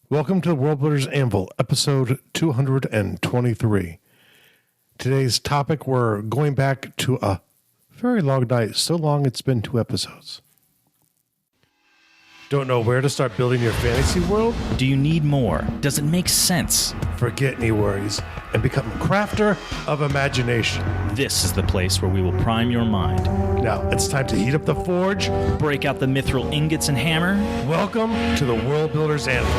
Welcome to the World Builders Anvil, episode 223. Today's topic, we're going back to a very long night, so long it's been 2 episodes. Don't know where to start building your fantasy world? Do you need more? Does it make sense? Forget any worries and become a crafter of imagination. This is the place where we will prime your mind. Now, it's time to heat up the forge. Break out the mithril ingots and hammer. Welcome to the World Builders Anvil.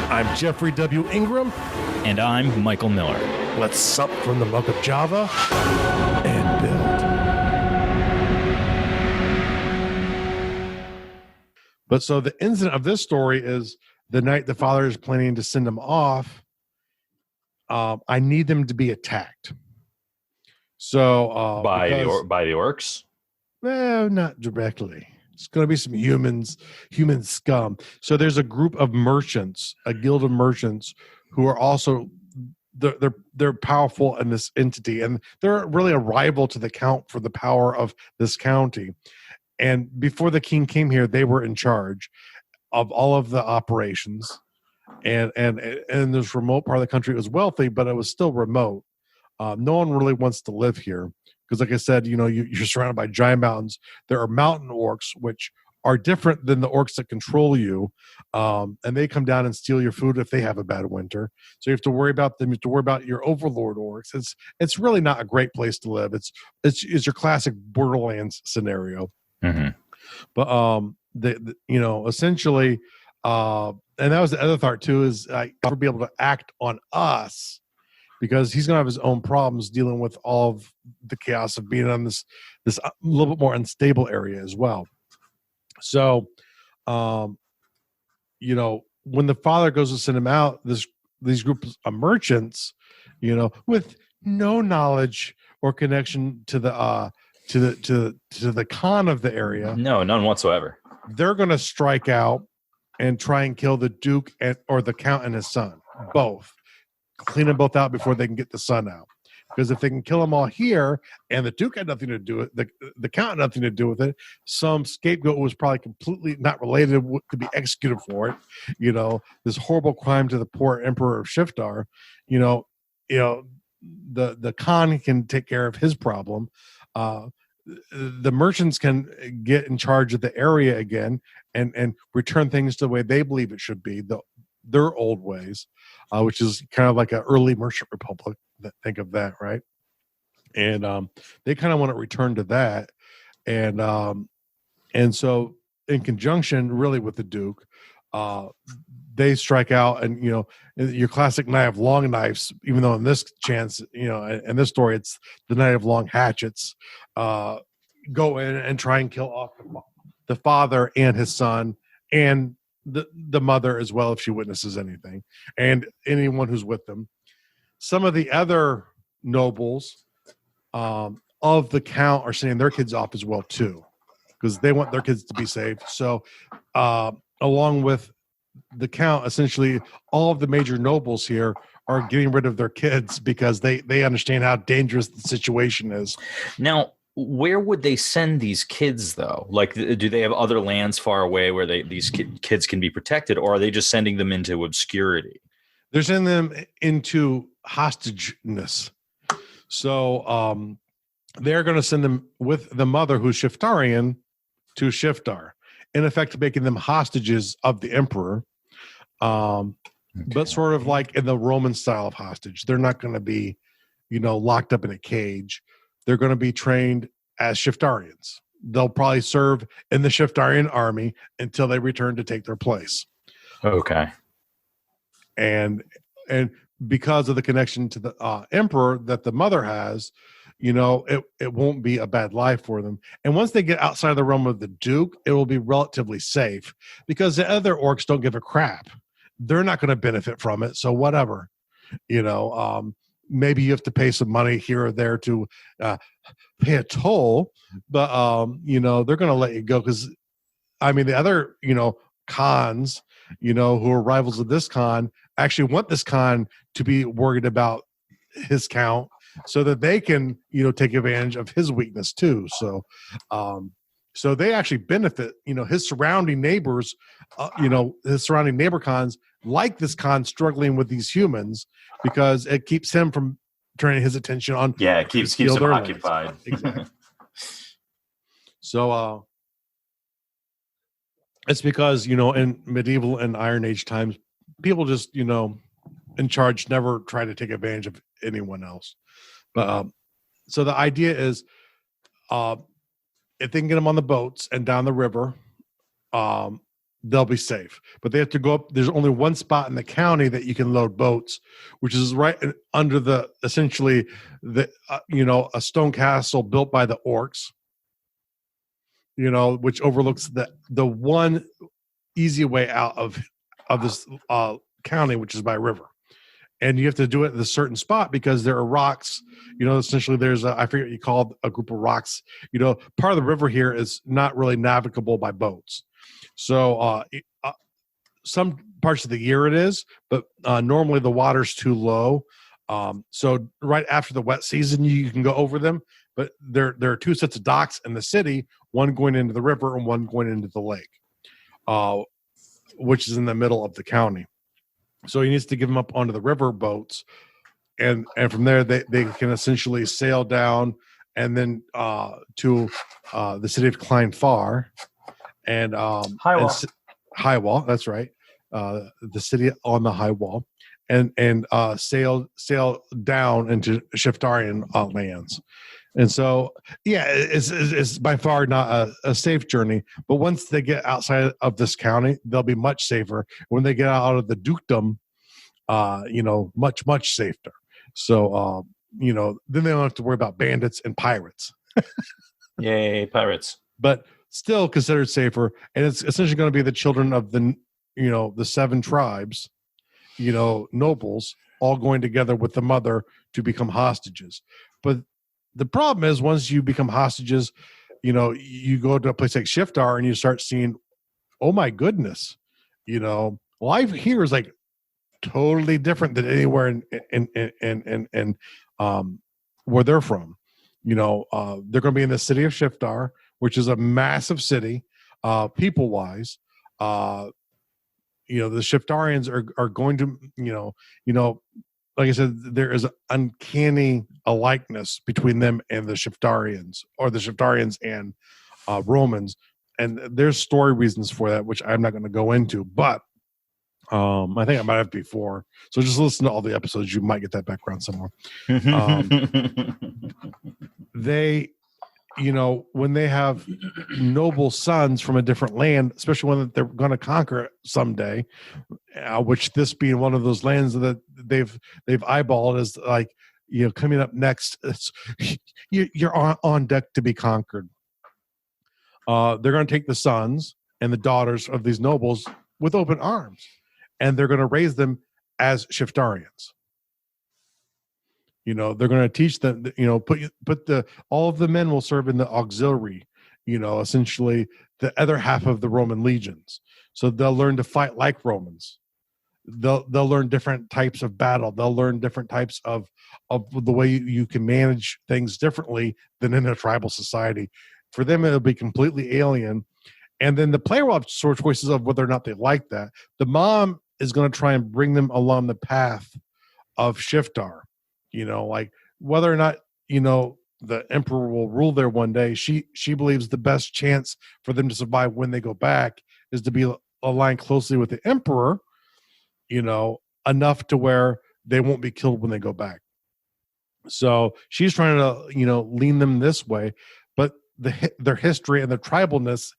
I'm Jeffrey W. Ingram. And I'm Michael Miller. Let's sup from the muck of Java and build. But so the incident of this story is the night the father is planning to send them off. I need them to be attacked. So by the orcs? Well, not directly. It's going to be some human scum. So there's a group of merchants, a guild of merchants, who are also they're powerful in this entity, and they're really a rival to the count for the power of this county. And before the king came here, they were in charge of all of the operations. And this remote part of the country, it was wealthy, but it was still remote. No one really wants to live here because, like I said, you're surrounded by giant mountains. There are mountain orcs, which are different than the orcs that control you, and they come down and steal your food if they have a bad winter. So you have to worry about them. You have to worry about your overlord orcs. It's really not a great place to live. It's your classic Borderlands scenario. Mm-hmm. But essentially, and that was the other thought too, is never be able to act on us because he's gonna have his own problems dealing with all of the chaos of being on this a little bit more unstable area as well. So, when the father goes to send him out, these groups of merchants, with no knowledge or connection to the Khan of the area. No, none whatsoever. They're going to strike out and try and kill the Duke or the Count and his son, both. Clean them both out before they can get the son out. Because if they can kill them all here, and the Duke had nothing to do with it, the Count had nothing to do with it, some scapegoat who was probably completely not related could be executed for it. This horrible crime to the poor Emperor of Shiftar. The Khan can take care of his problem. The merchants can get in charge of the area again and return things to the way they believe it should be, their old ways, which is kind of like an early merchant republic. Think of that, right? And they kind of want to return to that, and so in conjunction, really, with the Duke, they strike out, and your classic Knight of Long Knives. Even though in this chance, in this story, it's the Knight of Long Hatchets. Go in and try and kill off the father and his son, and the mother as well if she witnesses anything, and anyone who's with them. Some of the other nobles of the Count are sending their kids off as well too, because they want their kids to be safe. So along with the Count, essentially all of the major nobles here are getting rid of their kids because they understand how dangerous the situation is. Now, where would they send these kids, though? Like, do they have other lands far away where these kids can be protected, or are they just sending them into obscurity? They're sending them into hostageness. So they're going to send them with the mother, who's Shiftarian, to Shiftar, in effect making them hostages of the emperor, but sort of like in the Roman style of hostage. They're not going to be, locked up in a cage. They're going to be trained as Shiftarians. They'll probably serve in the Shiftarian army until they return to take their place. Okay. And because of the connection to the emperor that the mother has, it won't be a bad life for them. And once they get outside of the realm of the Duke, it will be relatively safe because the other orcs don't give a crap. They're not going to benefit from it. So whatever, maybe you have to pay some money here or there to pay a toll, but they're going to let you go because, the other Khans, who are rivals of this Khan, actually want this Khan to be worried about his Count so that they can take advantage of his weakness too. So so they actually benefit. His surrounding neighbors, his surrounding neighbor Khans like this Khan struggling with these humans because it keeps him from turning his attention on. Yeah, it keeps him occupied. Exactly. So it's because, in medieval and Iron Age times, people just, in charge never try to take advantage of anyone else. But so the idea is, if they can get them on the boats and down the river, they'll be safe. But they have to go up. There's only one spot in the county that you can load boats, which is right under essentially a stone castle built by the orcs, which overlooks the one easy way out of this county, which is by river. And you have to do it at a certain spot because there are rocks. Essentially there's I forget what you call a group of rocks. Part of the river here is not really navigable by boats. So some parts of the year it is, but normally the water's too low. So right after the wet season, you can go over them. But there are two sets of docks in the city, one going into the river and one going into the lake, which is in the middle of the county. So he needs to give them up onto the river boats, and from there they can essentially sail down and then to the city of Kleinfar and High Wall. That's right, the city on the High Wall, and sail down into Shiftarian lands. And so, yeah, it's by far not a safe journey. But once they get outside of this county, they'll be much safer. When they get out of the dukedom, much, much safer. So, then they don't have to worry about bandits and pirates. Yay, pirates. But still considered safer. And it's essentially going to be the children of the 7 tribes, nobles, all going together with the mother to become hostages. But the problem is once you become hostages, you go to a place like Shiftar and you start seeing, oh my goodness, life here is like totally different than anywhere in where they're from. They're going to be in the city of Shiftar, which is a massive city, people wise. The Shiftarians are going to, like I said, there is an uncanny likeness between them and the Shiftarians, or the Shiftarians and Romans. And there's story reasons for that, which I'm not going to go into, but I think I might have before. So just listen to all the episodes. You might get that background somewhere. They, when they have noble sons from a different land, especially when they're going to conquer it someday, which this being one of those lands that they've eyeballed as like, coming up next, you're on deck to be conquered. They're going to take the sons and the daughters of these nobles with open arms, and they're going to raise them as Shiftarians. They're going to teach them, all of the men will serve in the auxiliary, essentially the other half of the Roman legions. So they'll learn to fight like Romans. They'll learn different types of battle. They'll learn different types of the way you can manage things differently than in a tribal society. For them, it'll be completely alien. And then the player will have sort of choices of whether or not they like that. The mom is going to try and bring them along the path of Shiftar. Like whether or not, the emperor will rule there one day, she believes the best chance for them to survive when they go back is to be aligned closely with the emperor, enough to where they won't be killed when they go back. So she's trying to, lean them this way, but their history and their tribalness,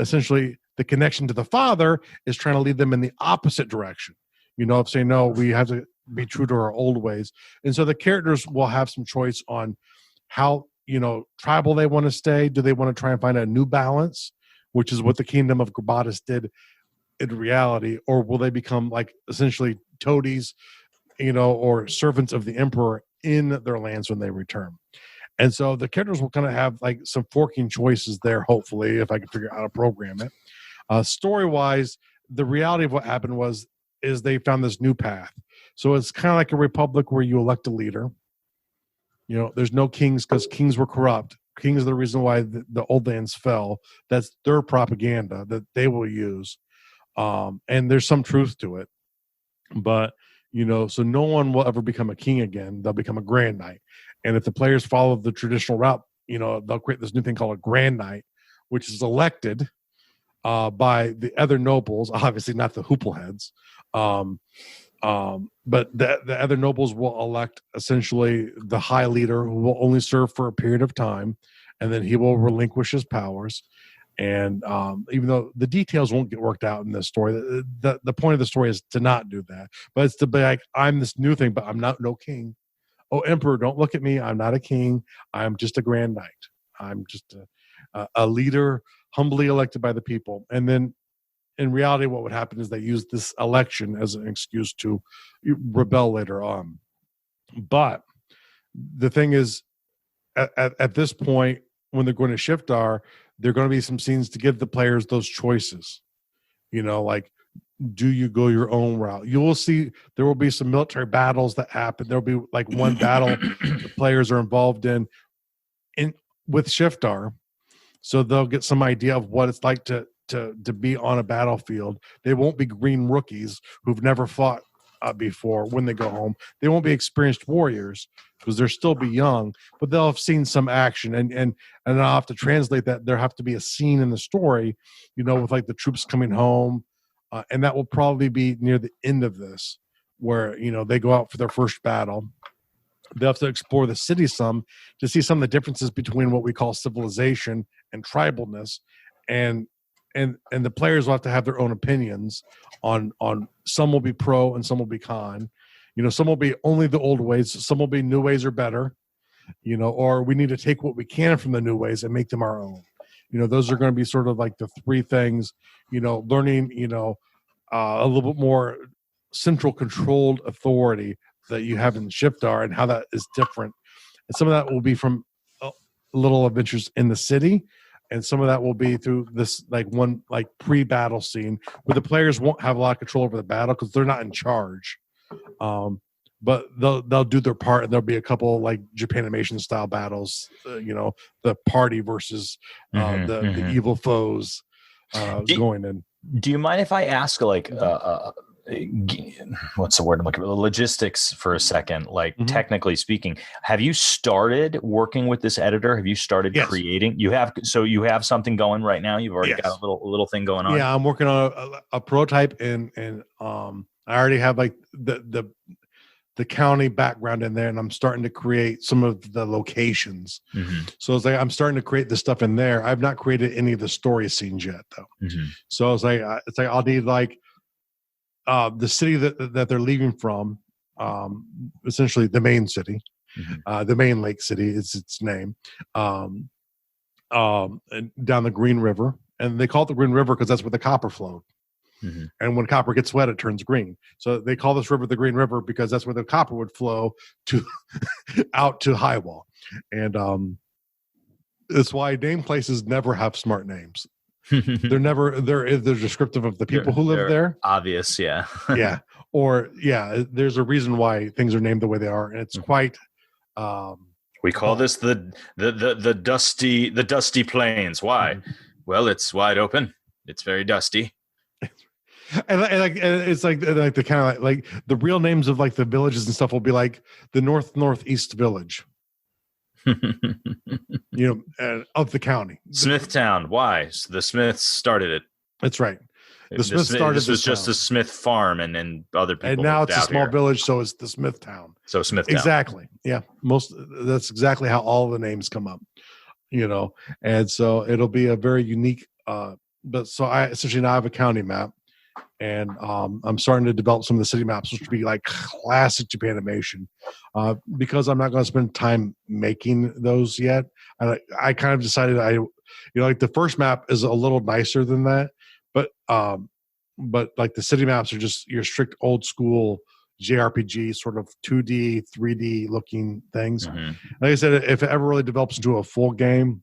essentially the connection to the father is trying to lead them in the opposite direction, of saying, no, we have to be true to our old ways. And so the characters will have some choice on how, tribal they want to stay. Do they want to try and find a new balance, which is what the kingdom of Grabatus did in reality? Or will they become like essentially toadies, or servants of the emperor in their lands when they return? And so the characters will kind of have like some forking choices there, hopefully, if I can figure out how to program it. Story-wise, the reality of what happened is they found this new path. So it's kind of like a republic where you elect a leader. There's no kings because kings were corrupt. Kings are the reason why the old lands fell. That's their propaganda that they will use. And there's some truth to it, but so no one will ever become a king again. They'll become a grand knight. And if the players follow the traditional route, they'll create this new thing called a grand knight, which is elected by the other nobles, obviously not the hoopleheads. But the other nobles will elect essentially the high leader, who will only serve for a period of time, and then he will relinquish his powers. And even though the details won't get worked out in this story, the point of the story is to not do that. But it's to be like, I'm this new thing, but I'm not no king. Oh, emperor, don't look at me. I'm not a king. I'm just a grand knight. I'm just a leader, humbly elected by the people. And then in reality, what would happen is they use this election as an excuse to rebel later on. But the thing is, at this point, when they're going to Shiftar, there are going to be some scenes to give the players those choices. Like, do you go your own route? You will see there will be some military battles that happen. There'll be like one battle the players are involved in with Shiftar. So they'll get some idea of what it's like to be on a battlefield. They won't be green rookies who've never fought before when they go home. They won't be experienced warriors because they'll still be young, but they'll have seen some action. And I'll have to translate that. There have to be a scene in the story, with like the troops coming home. And that will probably be near the end of this, where, they go out for their first battle. They have to explore the city some to see some of the differences between what we call civilization and tribalness. And the players will have to have their own opinions on some will be pro and some will be con. Some will be only the old ways. Some will be new ways are better, or we need to take what we can from the new ways and make them our own. Those are going to be sort of like the three things, learning, a little bit more central controlled authority that you have in Shiftar and how that is different. And some of that will be from little adventures in the city. And some of that will be through this one pre-battle scene where the players won't have a lot of control over the battle because they're not in charge. But they'll do their part, and there'll be a couple like Japanimation style battles. The party versus the evil foes going in. Do you mind if I ask what's the word I'm looking for? Logistics for a second. Technically speaking, have you started working with this editor? Have you started creating? You have. So you have something going right now. You've already got a little thing going on. Yeah, I'm working on a prototype, and I already have like the county background in there, and I'm starting to create some of the locations. So it's like I'm starting to create the stuff in there. I've not created any of the story scenes yet, though. So it's like I'll need the city that they're leaving from, essentially the main city, the main lake city is its name, and down the Green River, and they call it the Green River because that's where the copper flowed. And when copper gets wet, it turns green. So they call this river the Green River because that's where the copper would flow to out to Highwall. And that's why name places never have smart names. They're descriptive of the people who live there. Obvious, yeah. There's a reason why things are named the way they are, and it's quite we call this the dusty plains. Why? Well, it's wide open. It's very dusty. And it's like the kind of like the real names of like the villages and stuff will be like the northeast village, of the county. Smithtown. Why? So the Smiths started it. That's right. The Smiths started. This was just a Smith farm, and other people. And now it's a small village, so it's the Smithtown. So Smithtown. Exactly. Yeah. That's exactly how all the names come up. And so it'll be a very unique. But so I essentially now have a county map. And I'm starting to develop some of the city maps, which would be like classic Japanimation, because I'm not going to spend time making those yet. I kind of decided like the first map is a little nicer than that, but like the city maps are just your strict old school JRPG sort of 2D, 3D looking things. Like I said, if it ever really develops into a full game,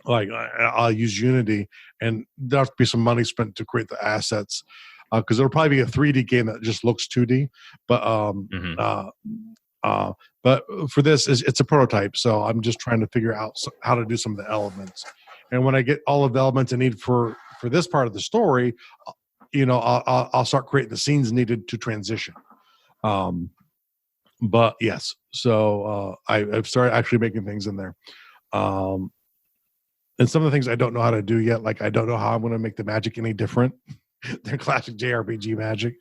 like I'll use Unity, and there'll have to be some money spent to create the assets. Because it'll probably be a 3D game that just looks 2D, but for this, it's a prototype, so I'm just trying to figure out how to do some of the elements. And when I get all of the elements I need for this part of the story, I'll start creating the scenes needed to transition. But yes, so I've started actually making things in there. And some of the things I don't know how to do yet, like I don't know how I'm going to make the magic any different than classic JRPG magic,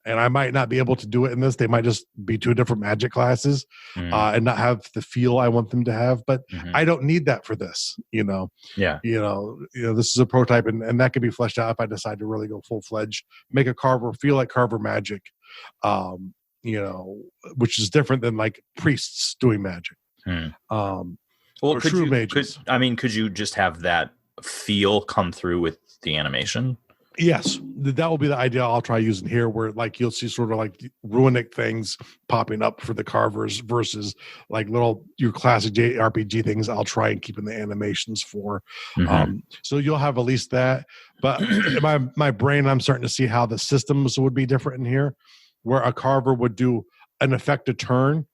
and I might not be able to do it in this. They might just be two different magic classes, and not have the feel I want them to have. But I don't need that for this, Yeah. This is a prototype, and that can be fleshed out if I decide to really go full fledged, make a Carver feel like Carver magic, which is different than like priests doing magic. Well, could you just have that feel come through with the animation? Yes, that will be the idea I'll try using here, where like you'll see sort of like runic things popping up for the carvers versus like your classic JRPG things I'll try and keep in the animations for. So you'll have at least that. But in my brain, I'm starting to see how the systems would be different in here, where a carver would do an effect a turn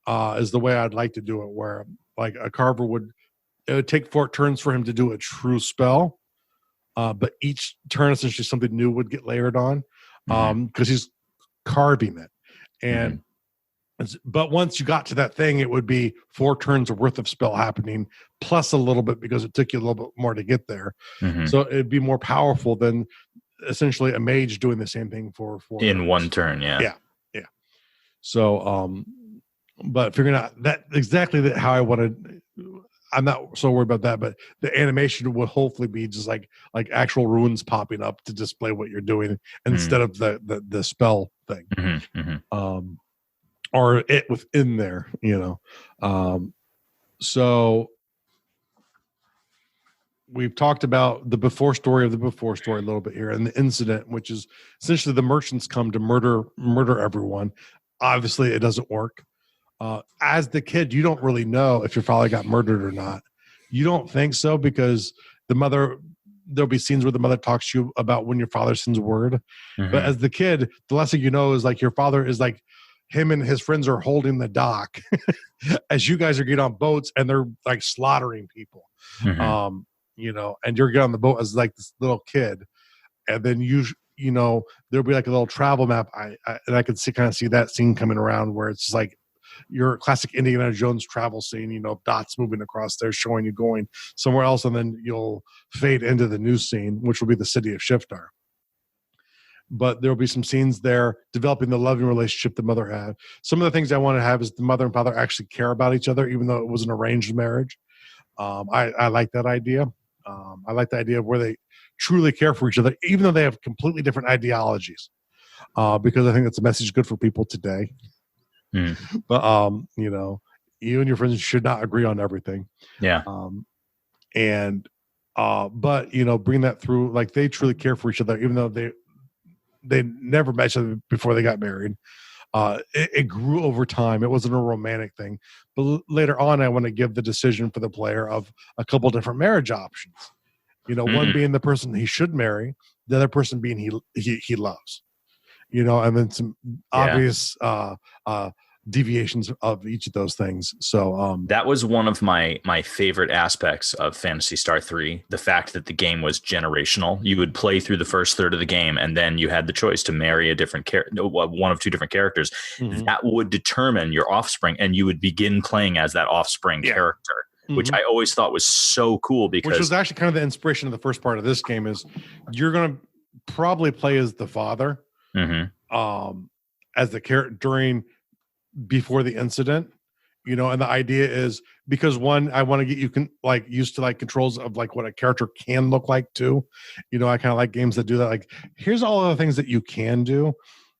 is the way I'd like to do it, where like a carver it would take 4 turns for him to do a true spell. But each turn, essentially, something new would get layered on because he's carving it. And but once you got to that thing, it would be 4 turns worth of spell happening, plus a little bit because it took you a little bit more to get there. So it'd be more powerful than essentially a mage doing the same thing for 4 in turns. 1 turn. Yeah. So, but figuring out that exactly how I wanted. I'm not so worried about that, but the animation will hopefully be just like actual runes popping up to display what you're doing instead of the spell thing, or it within there, So we've talked about the before story of the before story a little bit here, and the incident, which is essentially the merchants come to murder everyone. Obviously, it doesn't work. As the kid, you don't really know if your father got murdered or not. You don't think so because there'll be scenes where the mother talks to you about when your father sends word. But as the kid, the lesson you know is like your father is like him and his friends are holding the dock as you guys are getting on boats and they're like slaughtering people. And you're getting on the boat as like this little kid. And then there'll be like a little travel map. And I could kind of see that scene coming around where it's just like your classic Indiana Jones travel scene, dots moving across there showing you going somewhere else, and then you'll fade into the new scene, which will be the city of Shiftar. But there'll be some scenes there developing the loving relationship the mother had. Some of the things I want to have is the mother and father actually care about each other, even though it was an arranged marriage. I like that idea. I like the idea of where they truly care for each other, even though they have completely different ideologies, because I think that's a message good for people today. But you and your friends should not agree on everything. Yeah. But bring that through, like they truly care for each other, even though they never met each other before they got married. It grew over time. It wasn't a romantic thing. But later on, I want to give the decision for the player of a couple different marriage options. One being the person he should marry, the other person being he loves. And then some obvious deviations of each of those things. So that was one of my favorite aspects of Phantasy Star 3, the fact that the game was generational. You would play through the first third of the game, and then you had the choice to marry a different one of 2 different characters. That would determine your offspring, and you would begin playing as that offspring character, which I always thought was so cool, because which was actually kind of the inspiration of the first part of this game. Is you're going to probably play as the father, as the character before the incident, and the idea is because I want to get you used to like controls of like what a character can look like too. I kind of like games that do that. Like, here's all the things that you can do,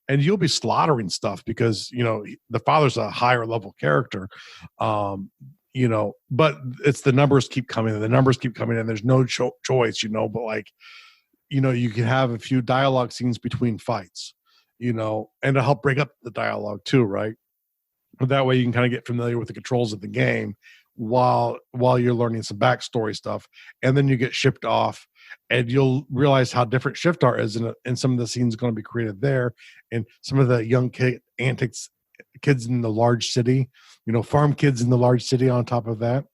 and you'll be slaughtering stuff because the father's a higher level character. But it's the numbers keep coming and there's no choice, but like, you can have a few dialogue scenes between fights, and to help break up the dialogue too, right? But that way you can kind of get familiar with the controls of the game while you're learning some backstory stuff, and then you get shipped off, and you'll realize how different Shiftar is, and some of the scenes going to be created there, and some of the young antics, kids in the large city, farm kids in the large city on top of that.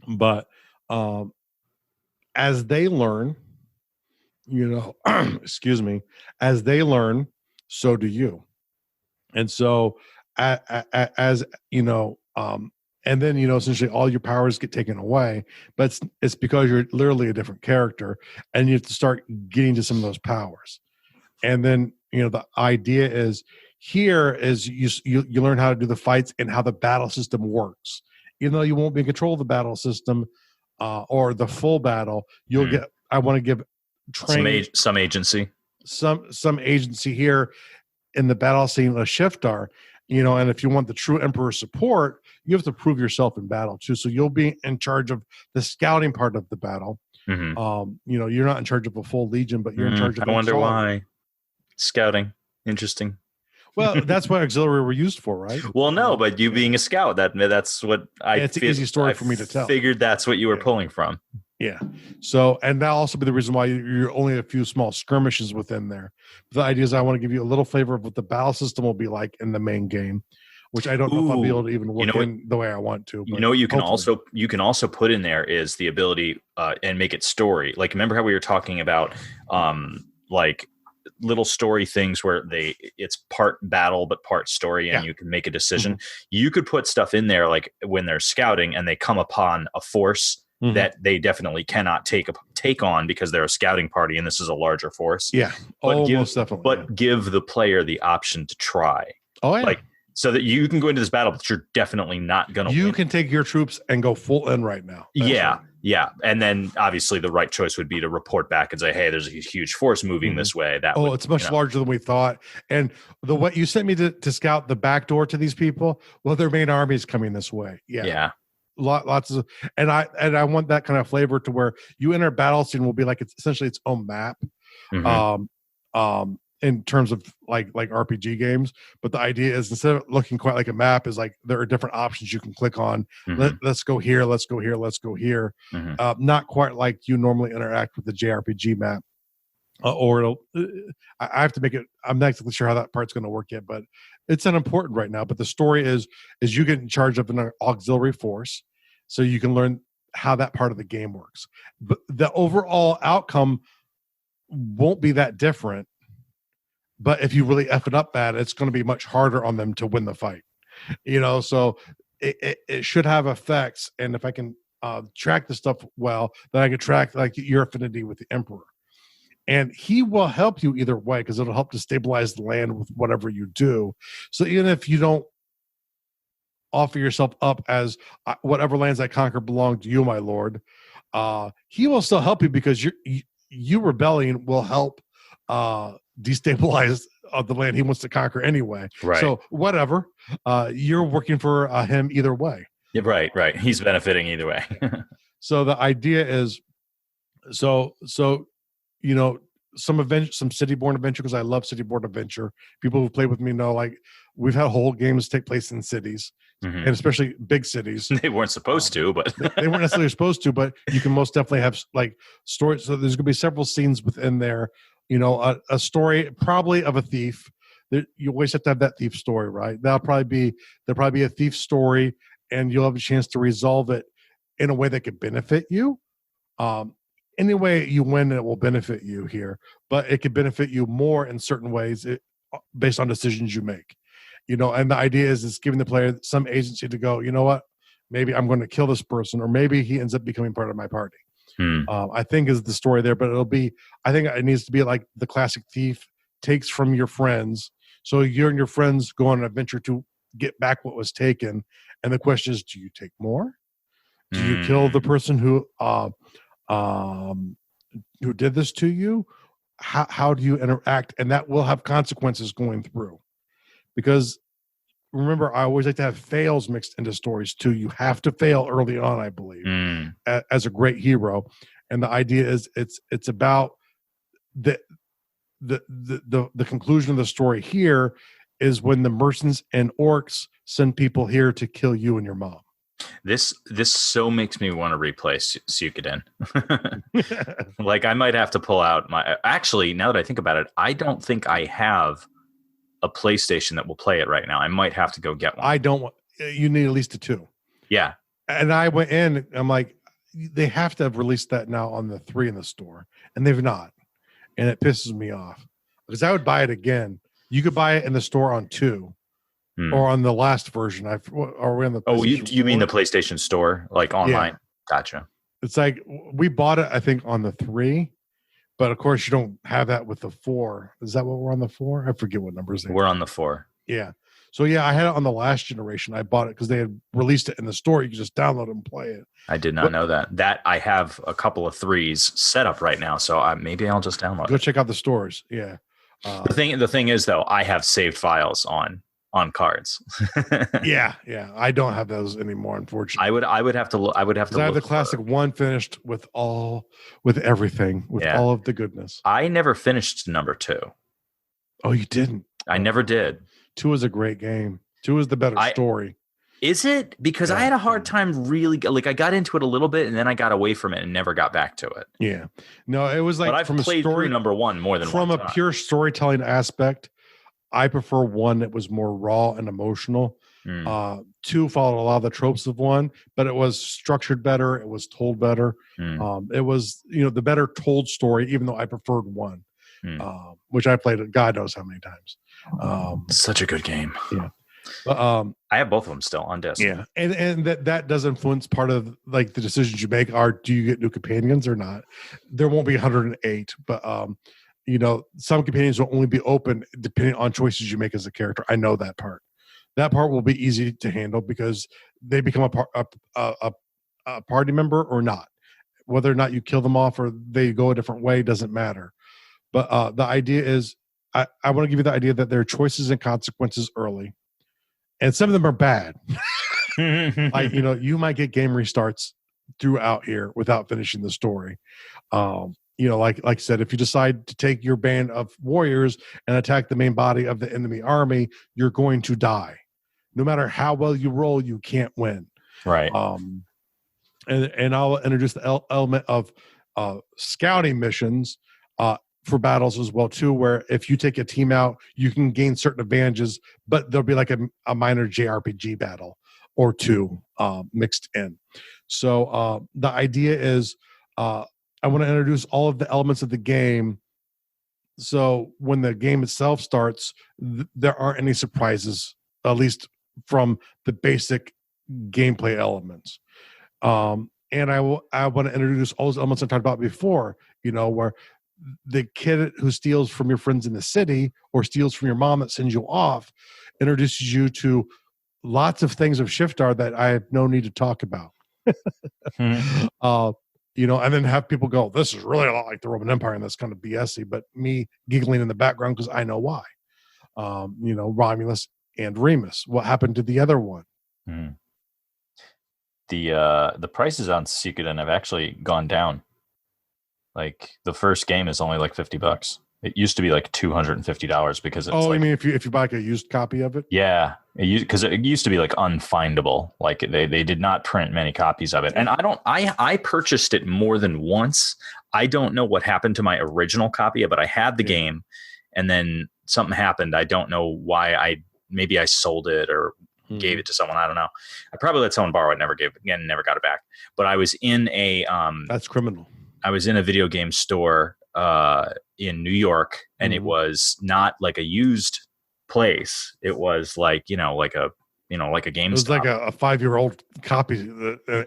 But as they learn, excuse me, as they learn, so do you. And so as and then essentially all your powers get taken away, but it's because you're literally a different character, and you have to start getting to some of those powers. And then the idea is here is you learn how to do the fights and how the battle system works. Even though you won't be in control of the battle system or the full battle, you'll get. I want to give some agency, some agency here in the battle scene, a shiftar. And if you want the true Emperor support, you have to prove yourself in battle too. So you'll be in charge of the scouting part of the battle. You're not in charge of a full legion, but you're in charge of. I wonder why scouting. Interesting. Well, that's what auxiliary were used for, right? Well, no, but you being a scout, that's what it's an easy story for me to tell. Figured that's what you were pulling from. Yeah. So, and that'll also be the reason why you're only a few small skirmishes within there. The idea is I want to give you a little flavor of what the battle system will be like in the main game, which I don't know if I'll be able to even work in the way I want to. What you can also put in there is the ability and make it story. Like, remember how we were talking about like little story things where it's part battle but part story, and you can make a decision. You could put stuff in there like when they're scouting and they come upon a force that they definitely cannot take on because they're a scouting party and this is a larger force. Yeah, most definitely. But give the player the option to try. Oh yeah. Like, so that you can go into this battle, but you're definitely not going to win. You can take your troops and go full in right now. Yeah. And then obviously the right choice would be to report back and say, hey, there's a huge force moving this way. It's much larger than we thought. And what you sent me to scout the back door to these people, well, their main army is coming this way. Yeah. Lots of, and I want that kind of flavor to where you enter battle scene will be like it's essentially its own map. In terms of like RPG games, but the idea is instead of looking quite like a map, is like there are different options you can click on. Let's go here, let's go here, let's go here. Not quite like you normally interact with the JRPG map, or I have to make it. I'm not exactly sure how that part's going to work yet, but it's unimportant right now. But the story is you get in charge of an auxiliary force, so you can learn how that part of the game works. But the overall outcome won't be that different. But if you really F it up bad, it's going to be much harder on them to win the fight. So it should have effects. And if I can track the stuff well, then I can track like your affinity with the Emperor. And he will help you either way because it'll help to stabilize the land with whatever you do. So even if you don't offer yourself up as whatever lands I conquer belong to you, my lord, he will still help you because you rebelling will help destabilize the land he wants to conquer anyway. Right. So whatever, you're working for him either way. Yeah, right. He's benefiting either way. So the idea is, some city-born adventure, because I love city-born adventure. People who play with me know, like, we've had whole games take place in cities, and especially big cities. They weren't supposed to, but they weren't necessarily supposed to. But you can most definitely have like stories. So there's going to be several scenes within there. A story probably of a thief. You always have to have that thief story, right? There'll probably be a thief story, and you'll have a chance to resolve it in a way that could benefit you. Any way you win, it will benefit you here, but it could benefit you more in certain ways based on decisions you make. And the idea is giving the player some agency to go, you know what, maybe I'm going to kill this person, or maybe he ends up becoming part of my party. I think is the story there, but I think it needs to be like the classic thief takes from your friends. So you and your friends go on an adventure to get back what was taken. And the question is, do you take more? Do you kill the person who did this to you? How do you interact? And that will have consequences going through, because remember, I always like to have fails mixed into stories too. You have to fail early on, I believe, as a great hero. And the idea is it's about the conclusion of the story here is when the merchants and orcs send people here to kill you and your mom. This so makes me want to replay Suikoden. Like, I might have to pull out actually, now that I think about it, I don't think I have a PlayStation that will play it right now. I might have to go get one. You need at least a 2. Yeah. And I went in, I'm like, they have to have released that now on the 3 in the store, and they've not. and it pisses me off because I would buy it again. You could buy it in the store on 2 or on the last version. Are we on the? Oh, you mean the PlayStation Store, like online? Yeah. Gotcha. It's like we bought it, I think, on the 3, but of course you don't have that with the 4. Is that what we're on the 4? I forget what numbers we're on the 4. Yeah. So yeah, I had it on the last generation. I bought it because they had released it in the store. You could just download it and play it. I did not know that. That I have a couple of 3s set up right now, so maybe I'll just download it. Go check out the stores. Yeah. The thing is though, I have saved files on cards. yeah. I don't have those anymore, unfortunately. I would have to look. I have the classic 1 finished with everything, with all of the goodness. I never finished number 2. Oh, you didn't? I never did. 2 is a great game. 2 is the better story. Is it? Because I had a hard time really, like I got into it a little bit and then I got away from it and never got back to it. Yeah. No, it was like, but I've from played through number 1 more than from one a pure storytelling aspect, I prefer 1 that was more raw and emotional. 2 followed a lot of the tropes of 1, but it was structured better. It was told better. It was, the better told story, even though I preferred 1, which I played God knows how many times. Such a good game. Yeah. I have both of them still on disc. Yeah, and that does influence part of like the decisions you make. Do you get new companions or not? There won't be 108, but some companions will only be open depending on choices you make as a character. I know that part. That part will be easy to handle because they become a party member or not. Whether or not you kill them off or they go a different way doesn't matter. But the idea is, I want to give you the idea that there are choices and consequences early. And some of them are bad. Like, you might get game restarts throughout here without finishing the story. Like I said, if you decide to take your band of warriors and attack the main body of the enemy army, you're going to die. No matter how well you roll, you can't win. Right. And I'll introduce the element of scouting missions for battles as well too, where if you take a team out, you can gain certain advantages, but there'll be like a minor JRPG battle or 2 mixed in. So the idea is I want to introduce all of the elements of the game, so when the game itself starts, there aren't any surprises, at least from the basic gameplay elements. And I want to introduce all those elements I talked about before, where the kid who steals from your friends in the city or steals from your mom that sends you off introduces you to lots of things of Shiftar that I have no need to talk about. And then have people go, this is really a lot like the Roman Empire, and that's kind of BS-y, but me giggling in the background because I know why. Romulus and Remus. What happened to the other one? The prices on Suikoden have actually gone down. Like the first game is only like $50. It used to be like $250 because it's I mean if you buy like a used copy of it? Yeah, because it used to be like unfindable. Like they did not print many copies of it, and I purchased it more than once. I don't know what happened to my original copy, but I had the game, and then something happened. I don't know why. Maybe I sold it or gave it to someone. I don't know. I probably let someone borrow it. Never got it back. But I was in a that's criminal. I was in a video game store in New York, and it was not like a used place. It was like a GameStop. It was like a 5-year-old copy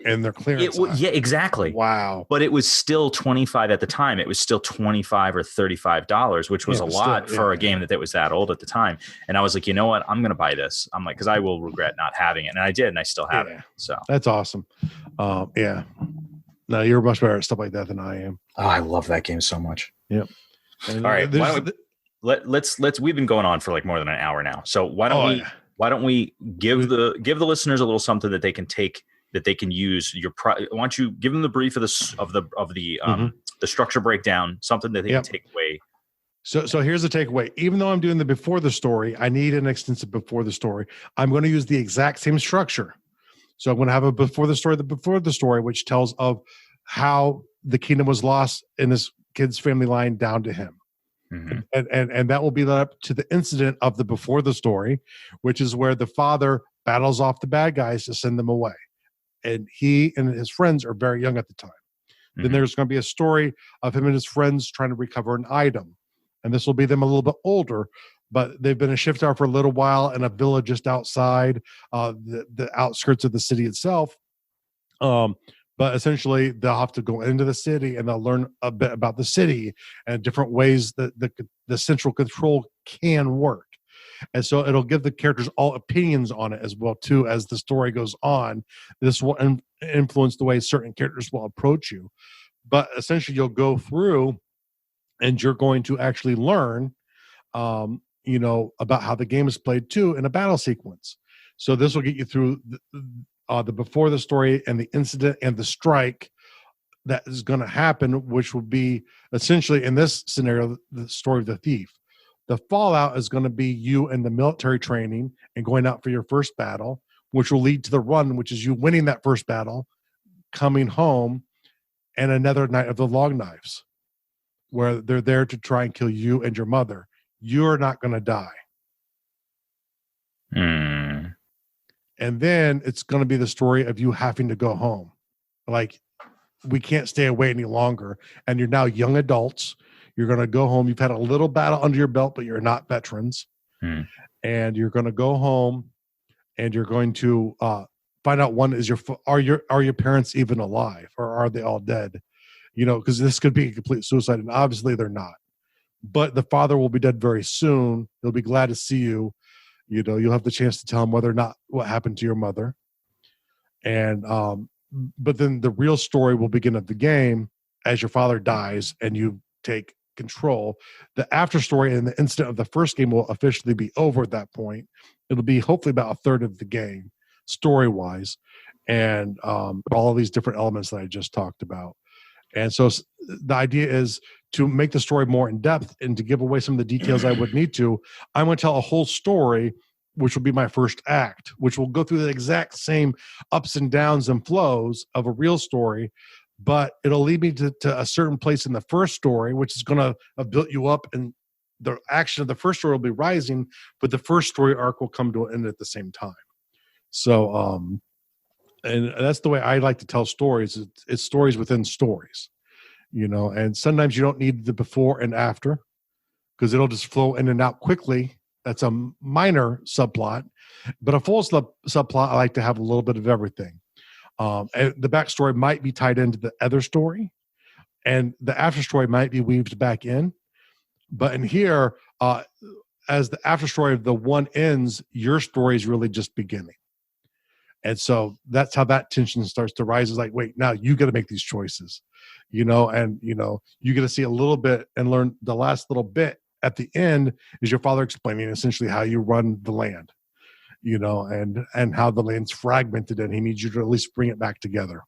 in their clearance. Yeah, exactly. Wow. But it was still $25 at the time. It was still $25 or $35, which was a lot for a game that was that old at the time. And I was like, you know what? I'm going to buy this. I'm like, because I will regret not having it. And I did, and I still have it. So that's awesome. Yeah. No, you're much better at stuff like that than I am. Oh, I love that game so much. Yep. And all right. Let's we've been going on for like more than an hour now. So why don't we give the listeners a little something that they can take, that they can use why don't you give them the brief of the structure breakdown, something that they can take away. So here's the takeaway. Even though I'm doing the before the story, I need an extensive before the story. I'm going to use the exact same structure. So I'm going to have a before the story, which tells of how the kingdom was lost in this kid's family line down to him. And that will be led up to the incident of the before the story, which is where the father battles off the bad guys to send them away. And he and his friends are very young at the time. Then there's going to be a story of him and his friends trying to recover an item. And this will be them a little bit older, but they've been a shifter for a little while in a village just outside the outskirts of the city itself. But essentially, they'll have to go into the city and they'll learn a bit about the city and different ways that the central control can work. And so it'll give the characters all opinions on it as well, too, as the story goes on. This will influence the way certain characters will approach you. But essentially, you'll go through and you're going to actually learn, about how the game is played, too, in a battle sequence. So this will get you through the before the story and the incident and the strike that is going to happen, which will be essentially, in this scenario, the story of the thief. The fallout is going to be you in the military training and going out for your first battle, which will lead to the run, which is you winning that first battle, coming home, and another night of the long knives, where they're there to try and kill you and your mother. You're not going to die. And then it's going to be the story of you having to go home. Like, we can't stay away any longer. And you're now young adults. You're going to go home. You've had a little battle under your belt, but you're not veterans. And you're going to go home and you're going to find out, one is are your parents even alive, or are they all dead? Because this could be a complete suicide, and obviously they're not. But the father will be dead very soon. He'll be glad to see you. You'll have the chance to tell him whether or not what happened to your mother. And but then the real story will begin of the game as your father dies and you take control. The after story and the incident of the first game will officially be over at that point. It'll be hopefully about a third of the game, story-wise, and all of these different elements that I just talked about. And so the idea is to make the story more in depth and to give away some of the details I would need to. I'm going to tell a whole story, which will be my first act, which will go through the exact same ups and downs and flows of a real story, but it'll lead me to a certain place in the first story, which is going to have built you up, and the action of the first story will be rising, but the first story arc will come to an end at the same time. So, and that's the way I like to tell stories. It's stories within stories, and sometimes you don't need the before and after because it'll just flow in and out quickly. That's a minor subplot, but a full subplot, I like to have a little bit of everything. And the backstory might be tied into the other story, and the after story might be weaved back in. But in here, as the after story of the one ends, your story is really just beginning. And so that's how that tension starts to rise. Is like, wait, now you got to make these choices, you get to see a little bit and learn the last little bit at the end is your father explaining essentially how you run the land, and how the land's fragmented and he needs you to at least bring it back together.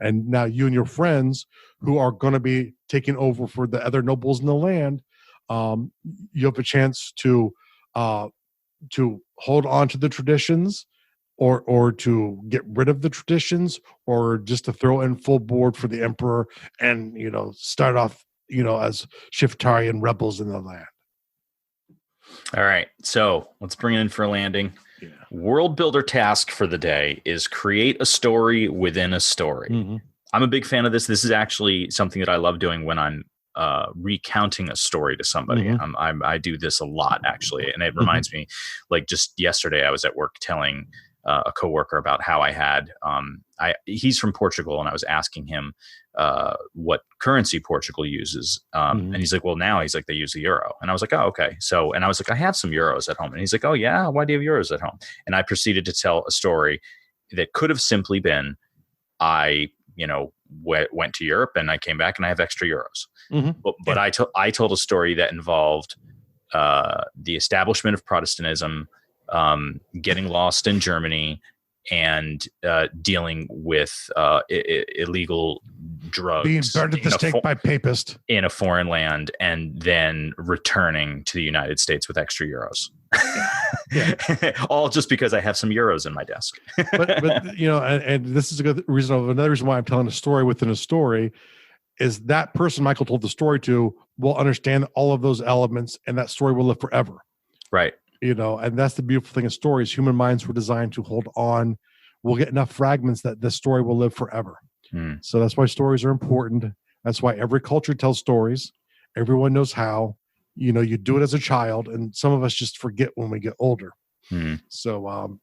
And now you and your friends who are going to be taking over for the other nobles in the land, you have a chance to hold on to the traditions, or to get rid of the traditions, or just to throw in full board for the emperor and, start off, as Shiftarian rebels in the land. All right. So let's bring it in for a landing. Yeah. World builder task for the day is create a story within a story. Mm-hmm. I'm a big fan of this. This is actually something that I love doing when I'm recounting a story to somebody. Mm-hmm. I do this a lot, actually. And it reminds me, like just yesterday, I was at work telling a coworker about how I had, he's from Portugal, and I was asking him what currency Portugal uses. And he's like, well, now he's like, they use the euro. And I was like, oh, okay. So, and I was like, I have some euros at home. And he's like, oh yeah, why do you have euros at home? And I proceeded to tell a story that could have simply been, I went to Europe and I came back and I have extra euros. Mm-hmm. But I told a story that involved the establishment of Protestantism, getting lost in Germany, and dealing with illegal drugs, being burned at the stake by papists in a foreign land, and then returning to the United States with extra euros. Yeah. All just because I have some euros in my desk. but and this is a good reason. Another reason why I'm telling a story within a story is that person Michael told the story to will understand all of those elements, and that story will live forever. Right. And that's the beautiful thing of stories. Human minds were designed to hold on. We'll get enough fragments that this story will live forever. So that's why stories are important. That's why every culture tells stories. Everyone knows how. You do it as a child, and some of us just forget when we get older. So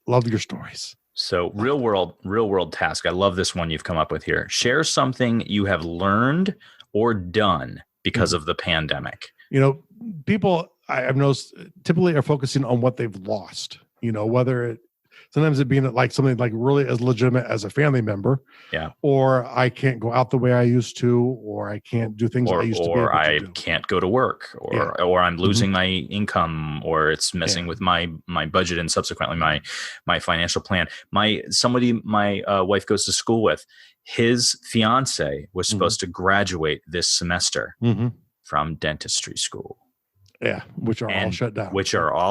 love your stories. So real world task. I love this one you've come up with here. Share something you have learned or done because of the pandemic. People I've noticed typically are focusing on what they've lost, whether sometimes it being like something like really as legitimate as a family member, or I can't go out the way I used to, or I can't do things I used to be able to do. Can't go to work, or I'm losing my income, or it's messing with my budget and subsequently my financial plan. My wife goes to school with, his fiance was supposed to graduate this semester from dentistry school. Yeah, which are all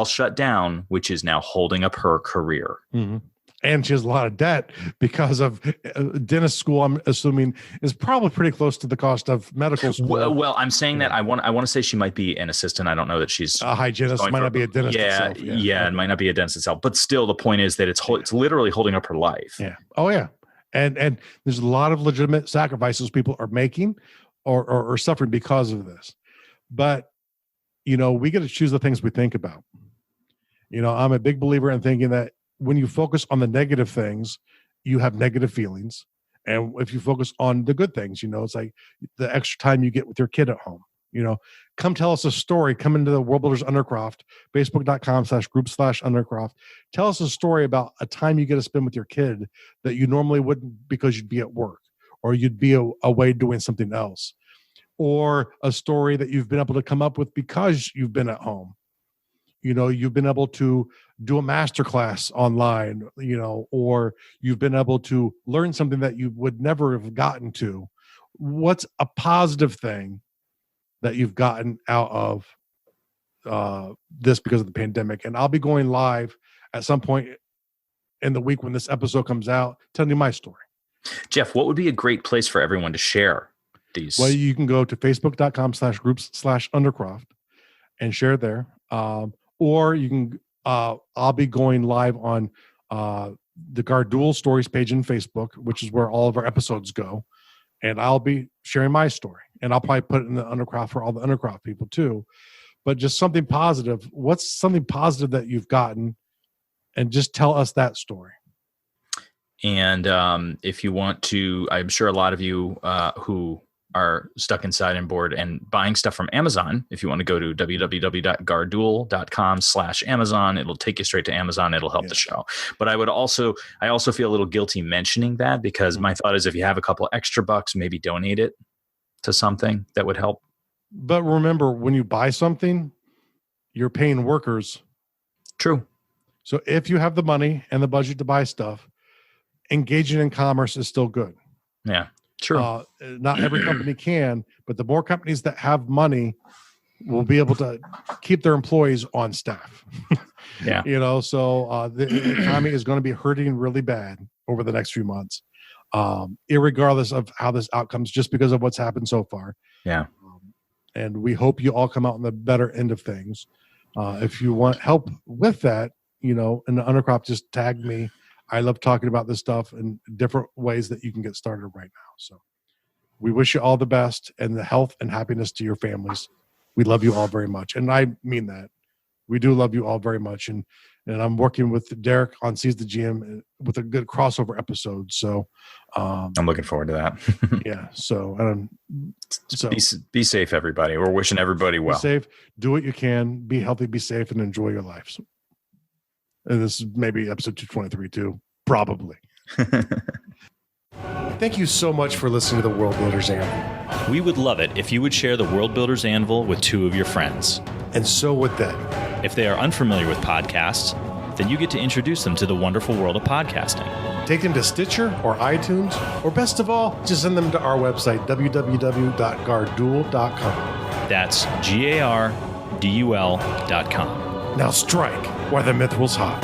shut down. Which is now holding up her career. And she has a lot of debt because of dentist school. I'm assuming is probably pretty close to the cost of medical school. Well, I'm saying that I want to say she might be an assistant. I don't know that she's a hygienist. Might not be a dentist. Itself. It might not be a dentist itself. But still, the point is that it's literally holding up her life. Yeah. Oh yeah. And there's a lot of legitimate sacrifices people are making or suffering because of this. But we get to choose the things we think about. I'm a big believer in thinking that when you focus on the negative things, you have negative feelings. And if you focus on the good things, it's like the extra time you get with your kid at home. Come tell us a story. Come into the World Builders Undercroft, facebook.com/group/Undercroft. Tell us a story about a time you get to spend with your kid that you normally wouldn't because you'd be at work or you'd be away doing something else. Or a story that you've been able to come up with because you've been at home. You've been able to do a masterclass online, or you've been able to learn something that you would never have gotten to. What's a positive thing that you've gotten out of this because of the pandemic? And I'll be going live at some point in the week when this episode comes out, telling you my story. Jeff, what would be a great place for everyone to share these? Well, you can go to facebook.com/groups/Undercroft and share there. Or you can, I'll be going live on the Garduel Stories page in Facebook, which is where all of our episodes go. And I'll be sharing my story. And I'll probably put it in the Undercroft for all the Undercroft people too. But just something positive. What's something positive that you've gotten? And just tell us that story. And if you want to, I'm sure a lot of you who are stuck inside and bored and buying stuff from Amazon, if you want to go to www.garduel.com/Amazon, it'll take you straight to Amazon. It'll help the show. But I also feel a little guilty mentioning that because my thought is if you have a couple extra bucks, maybe donate it to something that would help. But remember, when you buy something, you're paying workers. True. So if you have the money and the budget to buy stuff, engaging in commerce is still good. Yeah. True. Not every company can, but the more companies that have money will be able to keep their employees on staff. Yeah. So the economy is going to be hurting really bad over the next few months, irregardless of how this outcomes, just because of what's happened so far. Yeah. And we hope you all come out on the better end of things. If you want help with that, in the Undercroft, just tag me. I love talking about this stuff in different ways that you can get started right now. So we wish you all the best and the health and happiness to your families. We love you all very much. And I mean that. We do love you all very much. And I'm working with Derek on Seize the GM with a good crossover episode. So I'm looking forward to that. Yeah. So be safe, everybody. We're wishing everybody well. Be safe. Do what you can. Be healthy, be safe, and enjoy your lives. And this is maybe episode 223 too, probably. Thank you so much for listening to the World Builders Anvil. We would love it if you would share the World Builders Anvil with 2 of your friends. And so would they. If they are unfamiliar with podcasts, then you get to introduce them to the wonderful world of podcasting. Take them to Stitcher or iTunes, or best of all, just send them to our website, www.garduel.com. That's GARDUL.com. Now strike while the mithril's hot.